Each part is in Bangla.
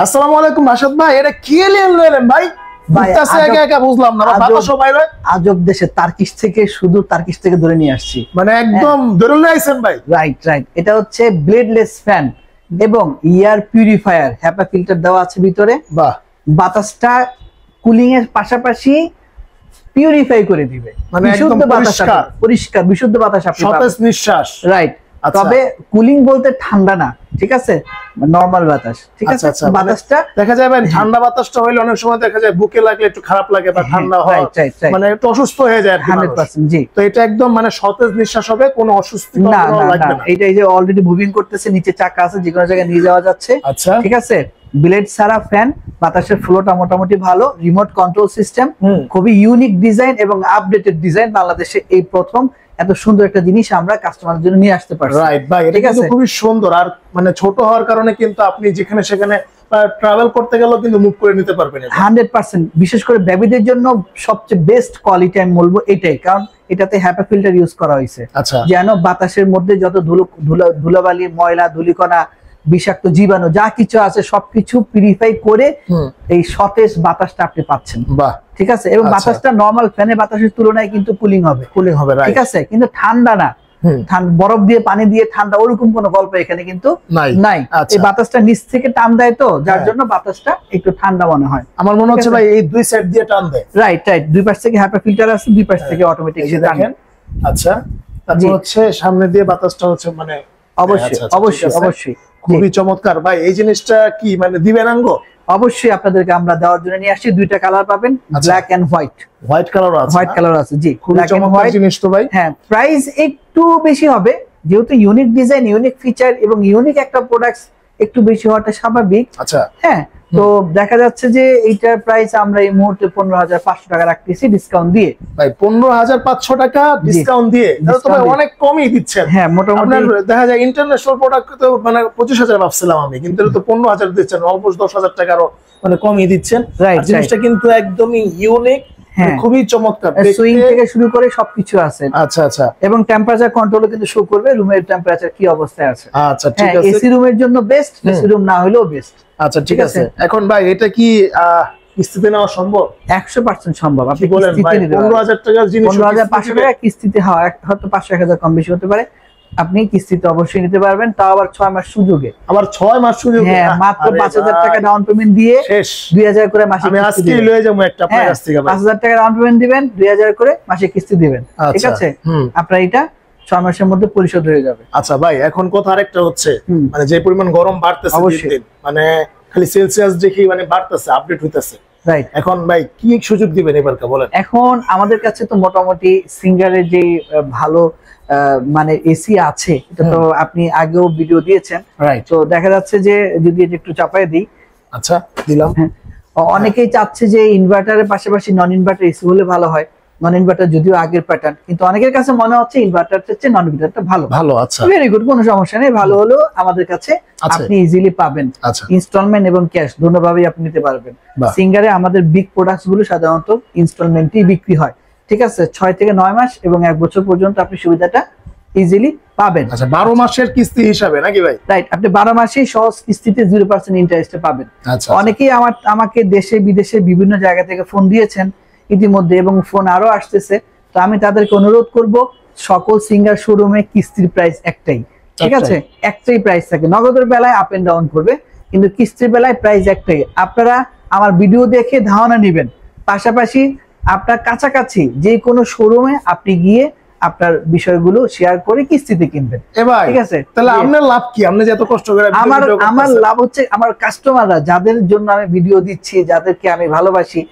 আসসালামু আলাইকুম আসাদ ভাই, এটা কি এলিয়েন লইলেন ভাই? বুঝতাছে একা একা বুঝলাম না, বাতাসও বাইরে। আজব দেশে তার্কিশ থেকে, শুধু তার্কিশ থেকে ধরে নিয়ে আসছি, মানে একদম ধরে নিয়ে আইছেন ভাই। Right right. এটা হচ্ছে ব্লেডলেস ফ্যান এবং ইয়ার পিউরিফায়ার, হ্যাপা ফিল্টার দেওয়া আছে ভিতরে। বাহ, বাতাসটা কুলিং এর পাশাপাশি পিউরিফাই করে দিবে, মানে একদম পরিষ্কার বিশুদ্ধ বাতাস আপনি পাবেন, সতেজ নিঃশ্বাস। রাইট। তবে কুলিং বলতে ঠান্ডা না, ঠিক আছে, নরমাল বাতাস, ঠিক আছে। বাতাসটা দেখা যায় ভাই, ঠান্ডা বাতাসটা হইলে অনেক সময় দেখা যায় বুকে লাগলে একটু খারাপ লাগে বা ঠান্ডা হয়, মানে একটু অসুস্থ হয়ে যায় 100%। জি, তো এটা একদম মানে সতেজ নিঃশ্বাস হবে, কোনো অস্বস্তি লাগবে না। এটা এই যে অলরেডি মুভিং করতেছে, নিচে চাকা আছে, যে কোনো জায়গায় নিয়ে যাওয়া যাচ্ছে। আচ্ছা, ঠিক আছে। ব্লেড সারা ফ্যান, বাতাসের ফ্লোটা মোটামুটি ভালো, রিমোট কন্ট্রোল সিস্টেম, খুবই ইউনিক ডিজাইন এবং আপডেটেড ডিজাইন। বাংলাদেশে এই প্রথম এত সুন্দর একটা জিনিস আমরা কাস্টমারদের জন্য নিয়ে আসতে পারছি। রাইট ভাই, এটা কিন্তু খুবই সুন্দর। আর মানে ছোট হওয়ার কারণে কিন্তু আপনি যেখানে সেখানে ট্রাভেল করতে গেলেও কিন্তু মুভ করে নিতে পারবেন 100%। বিশেষ করে বেবিদের জন্য সবচেয়ে বেস্ট কোয়ালিটি আমি বলবো এটাই, কারণ এটাতে হ্যাপা ফিল্টার ইউজ করা হয়েছে। আচ্ছা, যেন বাতাসের মধ্যে যত ধুলাবালি, ময়লা, ধুলিকণা, বিষাক্ত জীবাণু যা কিছু আছে সবকিছু পিউরিফাই করে এই সতেজ বাতাসটা আপনি পাচ্ছেন। বাহ, ঠিক আছে। এবং বাতাসটা নরমাল ফ্যানের বাতাসের তুলনায় কিন্তু কুলিং হবে, ঠিক আছে, কিন্তু ঠান্ডা না। বরফ দিয়ে পানি দিয়ে ঠান্ডা ওরকম কোনো গল্প এখানে কিন্তু নাই। এই বাতাসটা নিচ থেকে টান দেয়, তো যার জন্য বাতাসটা একটু ঠান্ডা মনে হয়। আমার মনে হচ্ছে ভাই এই দুই সাইড দিয়ে টান দেয়। রাইট রাইট, দুই পাশ থেকে হ্যাপা ফিল্টার আছে, দুই পাশ থেকে অটোমেটিক দেখেন। আচ্ছা, তারপর হচ্ছে সামনে দিয়ে বাতাসটা হচ্ছে মানে অবশ্যই অবশ্যই অবশ্যই খুবই চমৎকার ভাই। এই জিনিসটা কি মানে দিবেন আঙ্গ? অবশ্যই আপনাদেরকে আমরা দেওয়ার জন্য নিয়ে আসছি। দুইটা কালার পাবেন, black and white. White colour আছে, হোয়াইট কালার আছে, জি, খুবই চমৎকার জিনিস তো ভাই। হ্যাঁ, প্রাইস একটু বেশি হবে যেহেতু ইউনিক ডিজাইন, ইউনিক ফিচার এবং ইউনিক একটা প্রোডাক্ট, একটু বেশি হওয়াটা স্বাভাবিক। আচ্ছা, হ্যাঁ। তো দেখা যাচ্ছে যে এইটার প্রাইস আমরা এই মুহূর্তে 15,500 টাকা রাখতেছি ডিসকাউন্ট দিয়ে। ভাই 15,500 টাকা ডিসকাউন্ট দিয়ে, তাহলে তো ভাই অনেক কমই দিচ্ছেন। হ্যাঁ, মোটামুটি দেখা যায় ইন্টারন্যাশনাল প্রোডাক্ট তো মানে 25,000 ভাবছিলাম আমি, কিন্তু এটা তো 15,000 দিচ্ছেন, অলমোস্ট 10,000 টাকারও মানে কমই দিচ্ছেন। জিনিসটা কিন্তু একদমই ইউনিক, খুবই চমৎকার, সুইং থেকে শুরু করে সবকিছু আছে। আচ্ছা আচ্ছা, এবং টেম্পারেচার কন্ট্রোলও কিন্তু শো করবে, রুমের টেম্পারেচার কি অবস্থায় আছে। আচ্ছা, ঠিক আছে। এসি রুমের জন্য বেস্ট, এসি রুম না হলেও বেস্ট। আচ্ছা, ঠিক আছে। এখন ভাই এটা কি কিস্তিতে নেওয়া সম্ভব? 100% সম্ভব। আপনি বলেন ভাই, 15,000 টাকার জিনিস 15,500 টাকা কিস্তিতে, হয়তো 500-1000 কম বেশি হতে পারে, আপনি কিস্তিতে অবশ্যই নিতে পারবেন, তাও আবার 6 মাস সুযোগে। আবার 6 মাস সুযোগে? হ্যাঁ, মাত্র 5,000 টাকা ডাউন পেমেন্ট দিয়ে শেষ 2,000 করে মাসে আমি আজকেই লয়ে যাবো একটা আপনার কাছ থেকে। 5,000 টাকা ডাউন পেমেন্ট দিবেন, 2,000 করে মাসে কিস্তি দিবেন, ঠিক আছে। আপনার এটা 6 মাসের মধ্যে পরিশোধ হয়ে যাবে। আচ্ছা ভাই, এখন কথা আরেকটা হচ্ছে, মানে যে পরিমাণ গরম বাড়তেছে দিন দিন, মানে খালি সেলসিয়াস দেখি মানে বাড়তেছে, আপডেট হইতেছে। রাইট। এখন ভাই কি সুযোগ দিবেন এবারকে বলেন? এখন আমাদের কাছে তো মোটামুটি সিঙ্গারের যে ভালো মানে এসি আছে, এটা তো আপনি আগেও ভিডিও দিয়েছেন। তো দেখা যাচ্ছে যে যদি একটু চাপায় দিই। আচ্ছা, দিলাম। অনেকেই চাচ্ছে যে ইনভার্টারের পাশাপাশি নন ইনভার্টার এসি হলে ভালো হয়। নন ইনভার্টার যদিও আগের প্যাটার্ন, কিন্তু অনেকের কাছে মনে হচ্ছে ইনভার্টার চেয়ে নন ইনভার্টারটা ভালো। ভালো, আচ্ছা, ভেরি গুড, কোনো সমস্যা নেই। ভালো হলো আমাদের কাছে আপনি ইজিলি পাবেন। ইনস্টলমেন্ট এবং ক্যাশ দুটোভাবেই আপনি নিতে পারবেন। সিঙ্গারে আমাদের বিগ প্রোডাক্টস গুলো সাধারণত ইনস্টলমেন্টেই বিক্রি হয়, ঠিক আছে। 6 থেকে 9 মাস এবং 1 বছর পর্যন্ত আপনি সুবিধাটা ইজিলি পাবেন। আচ্ছা, 12 মাসের কিস্তি হিসাবে নাকি ভাই? রাইট, আপনি 12 মাসেই সহজ কিস্তিতে 0% ইন্টারেস্টে পাবেন। অনেকেই আমাকে দেশে বিদেশে বিভিন্ন জায়গা থেকে ফোন দিয়েছেন ইতিমধ্যে, এবং ফোন আরো আসতেছে। তো আমি তাদেরকে অনুরোধ করব, সকল সিঙ্গার শোরুমে কিস্তির প্রাইস একটাই, ঠিক আছে, একটাই প্রাইস থাকে। নগদের বেলায় আপ এন্ড ডাউন করবে, কিন্তু কিস্তির বেলায় প্রাইস একটাই। আপনারা আমার ভিডিও দেখে ধারণা নেবেন, পাশাপাশি আপনার কাছাকাছি যে কোনো শোরুমে আপনি গিয়ে আপনার বিষয়গুলো শেয়ার করে কিস্তিতে কিনবেন, ঠিক আছে। তাহলে আপনার লাভ কি? আপনি যে এত কষ্ট করে আমার লাভ হচ্ছে আমার কাস্টমাররা, যাদের জন্য আমি ভিডিও দিচ্ছি, যাদেরকে আমি ভালোবাসি,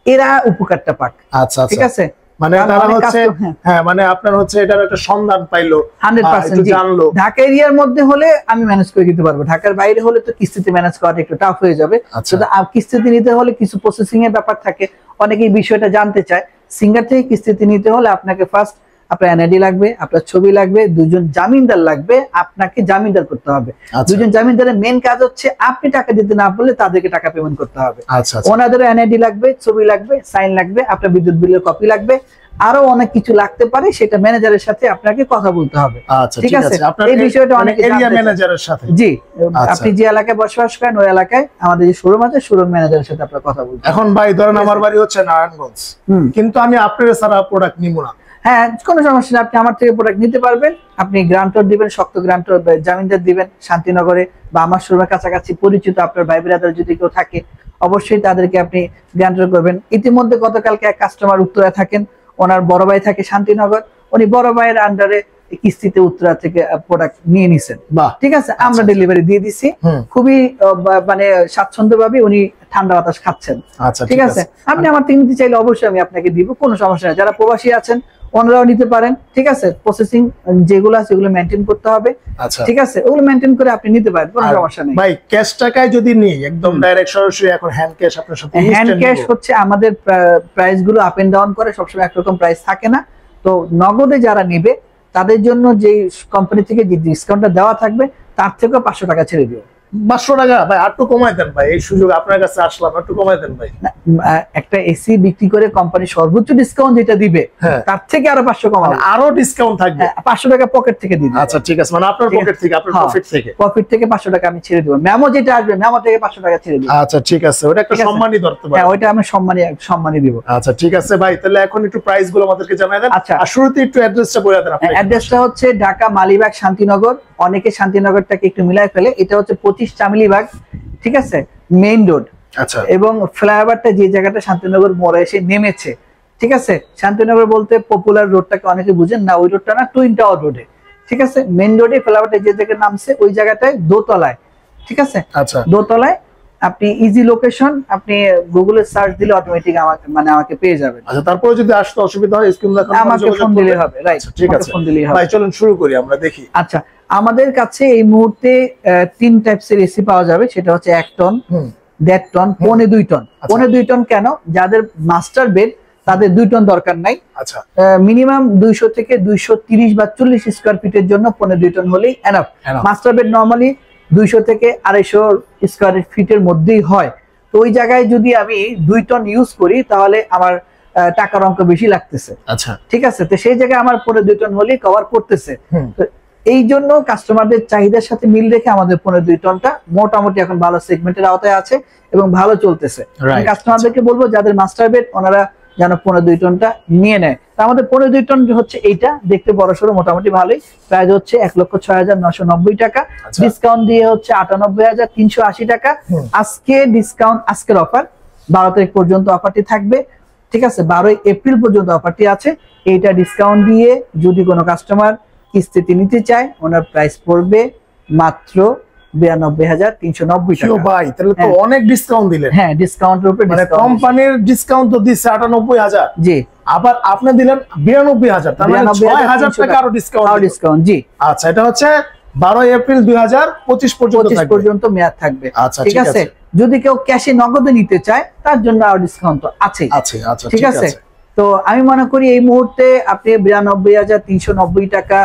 এরা উপকারটা পাক। আচ্ছা, ঠিক আছে। মানে তারা হচ্ছে, হ্যাঁ, মানে আপনার হচ্ছে এটার একটা সন্ধান পাইলো, 100% জানলো। ঢাকা এরিয়ার মধ্যে হলে আমি ম্যানেজ করে দিতে পারবো, ঢাকার বাইরে হলে তো কিস্তিতে ম্যানেজ করাটা একটু টাফ হয়ে যাবে। কিস্তিতে নিতে হলে কিছু প্রসেসিং এর ব্যাপার থাকে, অনেকেই বিষয়টা জানতে চায়। সিঙ্গার থেকে কিস্তিতে নিতে হলে আপনাকে ফার্স্ট আপনার এনআইডি লাগবে, আপনার ছবি লাগবে, দুজন জামিনদার লাগবে, আপনাকে জামিনদার করতে হবে। দুজন জামিনদারের মেন কাজ হচ্ছে আপনি টাকা দিতে না পারলে তাদেরকে টাকা পেমেন্ট করতে হবে। ওনাদের এনআইডি লাগবে, ছবি লাগবে, সাইন লাগবে, আপনার বিদ্যুৎ বিলের কপি লাগবে, আরো অনেক কিছু লাগতে পারে, সেটা ম্যানেজারের সাথে আপনাকে কথা বলতে হবে। ঠিক আছে, এই বিষয়টা অনেক এরিয়া ম্যানেজারের সাথে, জি আপনি যে এলাকায় বসবাস করেন ওই এলাকায় আমাদের যে শোরুম আছে শোরুম ম্যানেজারের সাথে আপনার কথা বলতে। এখন ভাই ধরেন আমার বাড়ি হচ্ছে নারায়ণগঞ্জ, কিন্তু আমি আপনার ছাড়া প্রোডাক্ট নিব না। হ্যাঁ, কোনো সমস্যা নেই, আপনি আমার থেকে প্রোডাক্ট নিতে পারবেন। আপনি গ্রান্টর দিবেন, শক্ত গ্রান্টর জামিনদার দিবেন শান্তিনগরে বা আমার শোরুমের কাছাকাছি পরিচিত আপনার ভাই ব্রাদার যদি কেউ থাকে অবশ্যই তাদেরকে আপনি গ্রান্টর করবেন। ইতিমধ্যে গতকালকে এক কাস্টমার উত্তরা থাকেন, ওনার বড় ভাই থাকে শান্তিনগর, উনি বড় ভাইয়ের আন্ডারে কিস্তিতে উত্তরা থেকে প্রোডাক্ট নিয়ে নিছেন। ঠিক আছে, আমরা ডেলিভারি দিয়ে দিছি, খুবই মানে স্বাচ্ছন্দ্যভাবে উনি ঠান্ডা বাতাস খাচ্ছেন। ঠিক আছে, আপনি আমার থেকে নিতে চাইলে অবশ্যই আমি আপনাকে দিব, কোনো সমস্যা নেই। যারা প্রবাসী আছেন ওনারাও নিতে পারেন। ঠিক আছে, প্রসেসিং যেগুলো আছে ওগুলো মেইনটেইন করতে হবে। ঠিক আছে, ওগুলো মেইনটেইন করে আপনি নিতে পারেন, কোনো সমস্যা নেই। ভাই ক্যাশ টাকায় যদি নিই একদম ডাইরেক্ট সরাসরি, এখন হ্যান্ড ক্যাশ আপনার সাথে হ্যান্ড ক্যাশ হচ্ছে আমাদের প্রাইস গুলো আপ এন্ড ডাউন করে, সবসময় একরকম প্রাইস থাকে না। তো নগদে যারা নেবে তাদের জন্য যে কোম্পানি থেকে যে ডিসকাউন্টটা দেওয়া থাকবে তার থেকে 500 টাকা ছেড়ে দিও। 500 টাকা ভাই একটু কমাই দেন ভাই, এই সুযোগ আপনার কাছে আসলাম, একটু কমাই দেন ভাই। একটা এসি বিক্রি করে কোম্পানি সর্বোচ্চ ডিসকাউন্ট যেটা দিবে তার থেকে আরো 500 কমানো, আরো ডিসকাউন্ট থাকবে, 500 টাকা পকেট থেকে দিবে। আচ্ছা ঠিক আছে, মানে আপনার পকেট থেকে, আপনার প্রফিট থেকে 500 টাকা আমি ছেড়ে দেব। মেমো যেটা আসবে মেমো থেকে 500 টাকা ছেড়ে দেব। আচ্ছা ঠিক আছে, ওটা একটা সম্মানী ধরতে পারেন। হ্যাঁ, ওটা আমি সম্মানী দেব। আচ্ছা ঠিক আছে ভাই, তাহলে এখন একটু প্রাইস গুলো আমাদেরকে জানাই দেন। আচ্ছা, আর শুরুতে একটু অ্যাড্রেসটা বলে দেন আপনি। অ্যাড্রেসটা হচ্ছে ঢাকা মালিবাগ শান্তিনগর, অনেকে শান্তিনগরটাকে একটু মিলাই ফেলে, এটা হচ্ছে 25 চামেলিবাগ। ঠিক আছে, মেইন রোড। আচ্ছা, এবং ফ্লাইওভারটা যে জায়গাটা শান্তিনগর মোড়ে এসে নেমেছে, ঠিক আছে, শান্তিনগর বলতে পপুলার রোডটাকে অনেকে বুঝেন না, ওই রোডটা না, টুইন টাওয়ার রোডে। ঠিক আছে, মেইন রোডে ফ্লাইওভারটা যে জায়গায় নামছে ওই জায়গাটায় দোতলায়। ঠিক আছে, আচ্ছা দোতলায় আপনি ইজি লোকেশন, আপনি গুগলে সার্চ দিলে অটোমেটিক আমাকে পেয়ে যাবেন। আচ্ছা, তারপরে যদি আসতে অসুবিধা হয় স্ক্রিন দেখানো আমাকে ফোন দিলে হবে। রাইট, ঠিক আছে, ফোন দিলেই হবে। ভাই চলুন শুরু করি, আমরা দেখি। আচ্ছা, আমাদের কাছে এই মুহূর্তে 3 টাইপসের এসি পাওয়া যাবে, সেটা হচ্ছে 1 টন, 1.5 টন, 2.5 টন। 2.5 টন কেন? যাদের মাস্টার বেড তাদের 2 টন দরকার নাই। আচ্ছা, মিনিমাম 200 থেকে 230 বা 40 স্কয়ার ফিটের জন্য 2.5 টন হলেই এনাফ। মাস্টার বেড নরমালি 200 থেকে 250 স্কয়ার ফিটের মধ্যেই হয়। তো ওই জায়গায় যদি আমি 2 টন ইউজ করি তাহলে আমার টাকার অঙ্ক বেশি লাগতেছে। আচ্ছা ঠিক আছে, তো সেই জায়গায় আমার 2.5 টন হলেই কভার করতেছে। তো এই জন্য কাস্টমারদের চাহিদার সাথে মিল রেখে আমাদের 2.5 টনটা মোটামুটি এখন ভালো সেগমেন্টের আওতায় আছে এবং ভালো চলতেছে। কাস্টমারদেরকে বলবো যাদের মাস্টার বেড ওনারা যেন 2.5 টনটা নিয়ে নেয়। তো আমাদের 2.5 টন হচ্ছে এইটা, দেখতে বড়সড় মোটামুটি ভালোই, প্রাইস হচ্ছে 1,06,990 টাকা, ডিসকাউন্ট দিয়ে হচ্ছে 98,380 টাকা। আজকে ডিসকাউন্ট, আজকের অফার 12 তারিখ পর্যন্ত অফারটি থাকবে। ঠিক আছে, 12 এপ্রিল পর্যন্ত অফারটি আছে। এইটা ডিসকাউন্ট দিয়ে যদি কোনো কাস্টমার কিস্তিতে নিতে চায় ওনার প্রাইস পড়বে মাত্র 92,390 টাকা। ভাই তাহলে তো অনেক ডিসকাউন্ট দিলেন। হ্যাঁ, ডিসকাউন্টের উপরে মানে কোম্পানির ডিসকাউন্ট তো দিচ্ছে 98,000, জি, আবার আপনি দিলেন 92,000, তার মানে 6,000 টাকা আরো ডিসকাউন্ট। জি, আচ্ছা, এটা হচ্ছে 12 এপ্রিল 2025 পর্যন্ত মেয়াদ থাকবে। আচ্ছা ঠিক আছে, যদি কেউ ক্যাশে নগদে নিতে চায় তার জন্য আরো ডিসকাউন্ট তো আছে। আচ্ছা ঠিক আছে, তো আমি মনে করি এই মুহূর্তে আপনি 92,390 টাকা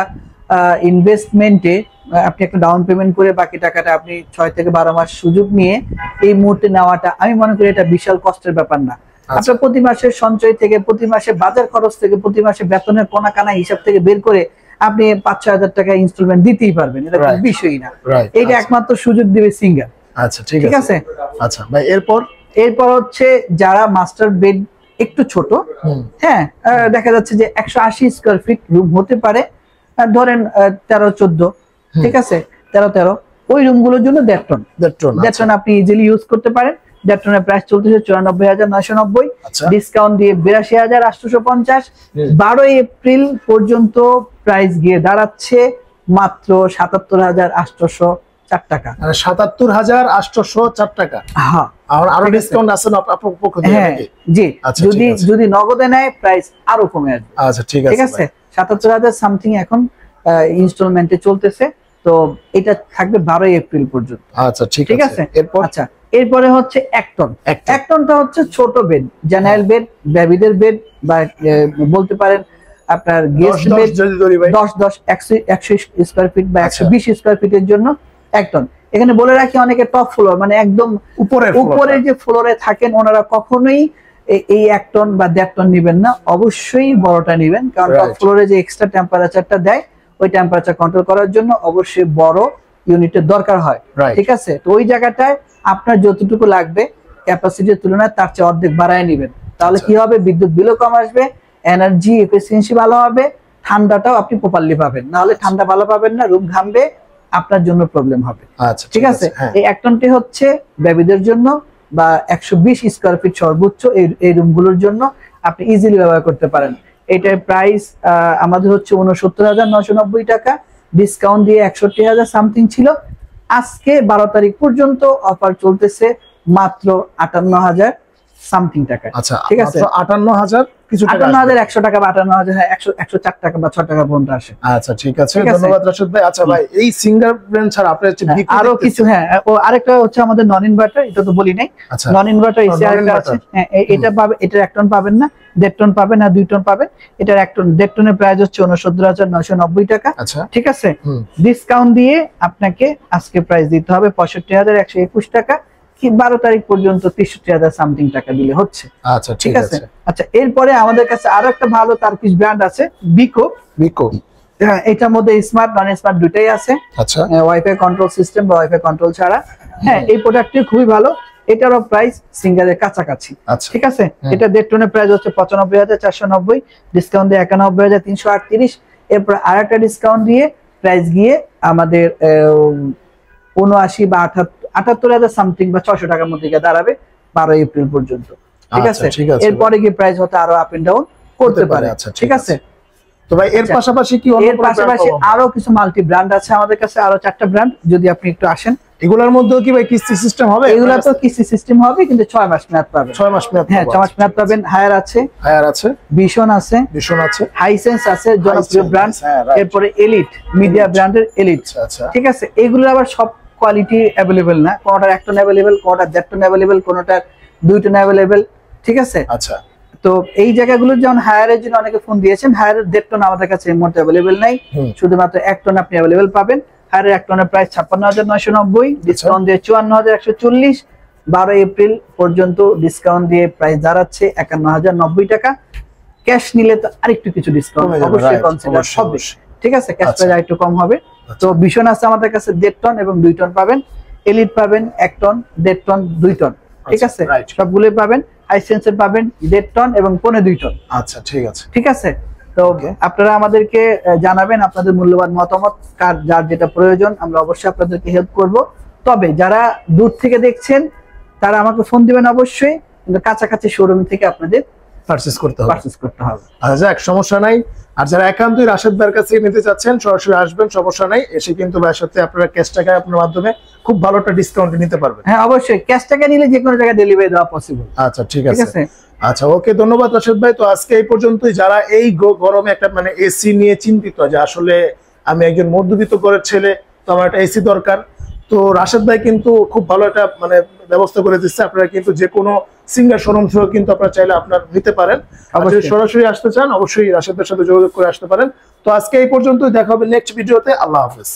ইনভেস্টমেন্টে আপনি একটা ডাউন পেমেন্ট করে বাকি টাকাটা আপনি 6 থেকে 12 মাস সুযোগ নিয়ে এই মুহূর্তে নেওয়াটা আমি মনে করি এটা বিশাল কষ্টের ব্যাপার না। আপনার প্রতি মাসের সঞ্চয় থেকে, প্রতি মাসে বাজার খরচ থেকে, প্রতি মাসে বেতনের কোনা কানা হিসাব থেকে বের করে আপনি 5-6 হাজার টাকা ইনস্টলমেন্ট দিতেই পারবেন, এটা কোনো বিষয়ই না। এইটা একমাত্র সুযোগ দিবে সিঙ্গেল। আচ্ছা ঠিক আছে। আচ্ছা ভাই, এরপর হচ্ছে যারা মাস্টার বেড একটু ছোট, হ্যাঁ, দেখা যাচ্ছে যে 180 স্কয়ার ফিট রুম হতে পারে, ধরেন 13-14, ঠিক আছে, 13-13, ওই রুম গুলোর জন্য 1.5 টন আপনি ইজিলি ইউজ করতে পারেন। 1.5 টনের প্রাইস চলতেছে 94,990, ডিসকাউন্ট দিয়ে 82,850। 12 এপ্রিল পর্যন্ত প্রাইস গিয়ে দাঁড়াচ্ছে মাত্র 77,804 টাকা। 77,804 টাকা। হ্যাঁ, আরো ডিসকাউন্ট আছে না আপনার পক্ষ থেকে? হ্যাঁ জি, যদি নগদে নেয় প্রাইস আরো কমে আসবে। আচ্ছা ঠিক আছে, 77,000 সামথিং এখন ইনস্টলমেন্টে চলতেছে। তো এটা থাকবে 12 এপ্রিল পর্যন্ত। আচ্ছা ঠিক আছে। আচ্ছা, এরপরে হচ্ছে 1 টন। 1 টনটা হচ্ছে ছোট বেড, জেনারেল বেড, বেবিদের বেড, বা বলতে পারেন আপনার গেস্ট বেড 10 স্কয়ার ফিট বা 120 স্কয়ার ফিটের জন্য 1 টন। এখানে বলে রাখি অনেকে টপ ফ্লোর মানে একদম উপরে যে ফ্লোরে থাকেন ওনারা কখনোই এই 1 টন বা 1.5 টন নেবেন না, অবশ্যই বড়টা নেবেন, কারণ টপ ফ্লোরে যে এক্সট্রা টেম্পারেচারটা দেয় ওই টেম্পারেচার কন্ট্রোল করার জন্য অবশ্যই বড় ইউনিটের দরকার হয়, ঠিক আছে? তো ওই জায়গাটায় আপনার যতটুকু লাগবে ক্যাপাসিটির তুলনায় তার চেয়ে অর্ধেক বাড়ায় নেবেন, তাহলে কি হবে, বিদ্যুৎ বিলও কম আসবে, এনার্জি এফিসিয়েন্সি ভালো হবে, ঠান্ডাটাও আপনি প্রপারলি পাবেন, না হলে ঠান্ডা ভালো পাবেন না, রুম ঘামবে, আপনার জন্য প্রবলেম হবে। আচ্ছা, ঠিক আছে। এই 1 টনটি হচ্ছে বেবিদের জন্য বা 120 স্কয়ার ফিট সর্বোচ্চ এই রুমগুলোর জন্য আপনি ইজিলি ব্যবহার করতে পারেন। এটার প্রাইস আমাদের হচ্ছে ৬৯,৯৯০ টাকা, ডিসকাউন্ট দিয়ে ৬১,০০০ সামথিং ছিল। আজকে 12 তারিখ পর্যন্ত অফার চলতেছে মাত্র ৫৮,০০০ সামথিং টাকা। আচ্ছা, ঠিক আছে, ৫৮,০০০ কিছু টাকা, ৫৮,১০০ টাকা বা ৫৮,০০০, হ্যাঁ ১০৪ টাকা বা ৬ টাকা পর্যন্ত আসে। আচ্ছা, ঠিক আছে, ধন্যবাদ রাশেদ ভাই। আচ্ছা ভাই, এই সিঙ্গার ব্র্যান্ড ছাড়া আপনার আরো কিছু, হ্যাঁ ও আরেকটা হচ্ছে আমাদের নন ইনভার্টার, এটা তো বলি নাই, নন ইনভার্টার এসি আরেকটা আছে, হ্যাঁ এটা পাবে, এটার 1 টন পাবেন না, 1.5 টন পাবেন না, 2 টন পাবেন। এটার 1 টন 1.5 টনের প্রাইস হচ্ছে ৬৯,৯৯০ টাকা। আচ্ছা, ঠিক আছে, ডিসকাউন্ট দিয়ে আপনাকে আজকে প্রাইস দিতে হবে ৬৫,১২১ টাকা, কি 12 তারিখ পর্যন্ত ৬৩,০০০ সামথিং টাকা দিলে হচ্ছে। আচ্ছা, ঠিক আছে। আচ্ছা, এরপরে আমাদের কাছে আরো একটা ভালো টার্কিশ ব্র্যান্ড আছে, বিকো। হ্যাঁ, এটার মধ্যে স্মার্ট নন স্মার্ট দুটাই আছে। আচ্ছা, ওয়াইফাই কন্ট্রোল সিস্টেম বা ওয়াইফাই কন্ট্রোল ছাড়া। হ্যাঁ, এই প্রোডাক্টটি খুবই ভালো, এটারও প্রাইস সিঙ্গারের কাছাকাছি। ঠিক আছে, এটা 1.5 টনের প্রাইস হচ্ছে ৯৫,৪৯০, ডিসকাউন্ট দিয়ে ৯১,৩৩৮। এরপর আরেকটা ডিসকাউন্ট দিয়ে প্রাইস গিয়ে আমাদের ৭৯ বা ৭৮,০০০ সামথিং বা ৬০০ টাকার মধ্যে গিয়ে দাঁড়াবে 12 এপ্রিল পর্যন্ত। ঠিক আছে, এরপরে গিয়ে প্রাইস হতে আরো আপ এন্ড ডাউন করতে পারে। ঠিক আছে, তো ভাই এর পাশাপাশি কি এর পাশাপাশি আরো কিছু মাল্টি ব্র্যান্ড আছে আমাদের কাছে, আরো 4টা ব্র্যান্ড, যদি আপনি একটু আসেন। এগুলোর মধ্যে কি ভাই কিস্তি সিস্টেম হবে? এগুলা তো কিস্তি সিস্টেম হবে, কিন্তু 6 মাস মেয়াদ পাবেন। 6 মাস মেয়াদ, হ্যাঁ 6 মাস মেয়াদ পাবেন। হায়ার আছে, ভিশন আছে, হাইসেন্স আছে, জনপ্রিয় ব্র্যান্ড। এরপরে এলিট, মিডিয়া ব্র্যান্ডের এলিট। ঠিক আছে, এগুলো আবার সব কোয়ালিটি অ্যাভেলেবেল না, কোনটার 1 টন অ্যাভেলেবেল, কোনটার 1.5 টন অ্যাভেলেবেল, কোনটার 2 টন অ্যাভেলেবেল। ঠিক আছে, আচ্ছা, তো এই জায়গাগুলো যেমন হায়ারের জন্য অনেকে ফোন দিয়েছেন, হায়ারের 1.5 টন আমাদের কাছে এই মুহূর্তে অ্যাভেলেবেল নাই, শুধুমাত্র 1 টন আপনি অ্যাভেলেবেল পাবেন। হায়ারের 1 টনের প্রাইস ৫৬,৯৯০, ডিসকাউন্ট দিয়ে ৫৪,১৪০। 12 এপ্রিল পর্যন্ত ডিসকাউন্ট দিয়ে প্রাইস দাঁড়াচ্ছে ৫১,০৯০ টাকা। ক্যাশ নিলে তো আরেকটু কিছু ডিসকাউন্ট অবশ্যই কনসিডার হবে। ঠিক আছে, ক্যাশ প্রাইস আরেকটু কম হবে। তো ভিশন আছে আমাদের কাছে 1.5 টন এবং 2 টন পাবেন। এলিট পাবেন 1 টন, 1.5 টন, 2 টন। ঠিক আছে, সবগুলোই পাবেন। হাইসেন্সের পাবেন 1.5 টন এবং 2.5 টন। আচ্ছা, ঠিক আছে, ঠিক আছে। তো আপনারা আমাদেরকে জানাবেন আপনাদের মূল্যবান মতামত, কার যার যেটা প্রয়োজন, আমরা অবশ্যই আপনাদেরকে হেল্প করব। তবে যারা দূর থেকে দেখছেন তারা আমাকে ফোন দিবেন অবশ্যই, কিন্তু কাছাকাছি শোরুম থেকে আপনাদের পারচেজ করতে হবে। আচ্ছা, এক সমস্যা নাই। আর যারা একান্তই রাশেদ ভাইয়ের কাছে নিতে চাচ্ছেন সরাসরি আসবেন, সমস্যা নাই। এসে কিন্তু ভাইয়ের সাথে আপনারা ক্যাশ টাকা আপনার মাধ্যমে খুব ভালো একটা ডিসকাউন্ট নিতে পারবেন। হ্যাঁ, অবশ্যই ক্যাশ টাকা নিলে যে কোনো জায়গায় ডেলিভারি দেওয়া পসিবল। আচ্ছা, ঠিক আছে। আচ্ছা, ওকে, ধন্যবাদ রাশেদ ভাই। তো আজকে এই পর্যন্তই। যারা এই গরমে একটা মানে এসি নিয়ে চিন্তিত, যে আসলে আমি একজন মধ্যবিত্ত ঘরের ছেলে, তো আমার একটা এসি দরকার, তো রাশেদ ভাই কিন্তু খুব ভালো একটা মানে ব্যবস্থা করে দিচ্ছে। আপনারা কিন্তু যে কোনো সিঙ্গার শোরুম থেকে কিন্তু আপনারা চাইলে আপনার নিতে পারেন। যদি সরাসরি আসতে চান অবশ্যই রাশেদ ভাইয়ের সাথে যোগাযোগ করে আসতে পারেন। তো আজকে এই পর্যন্তই, দেখা হবে নেক্সট ভিডিওতে। আল্লাহ হাফেজ।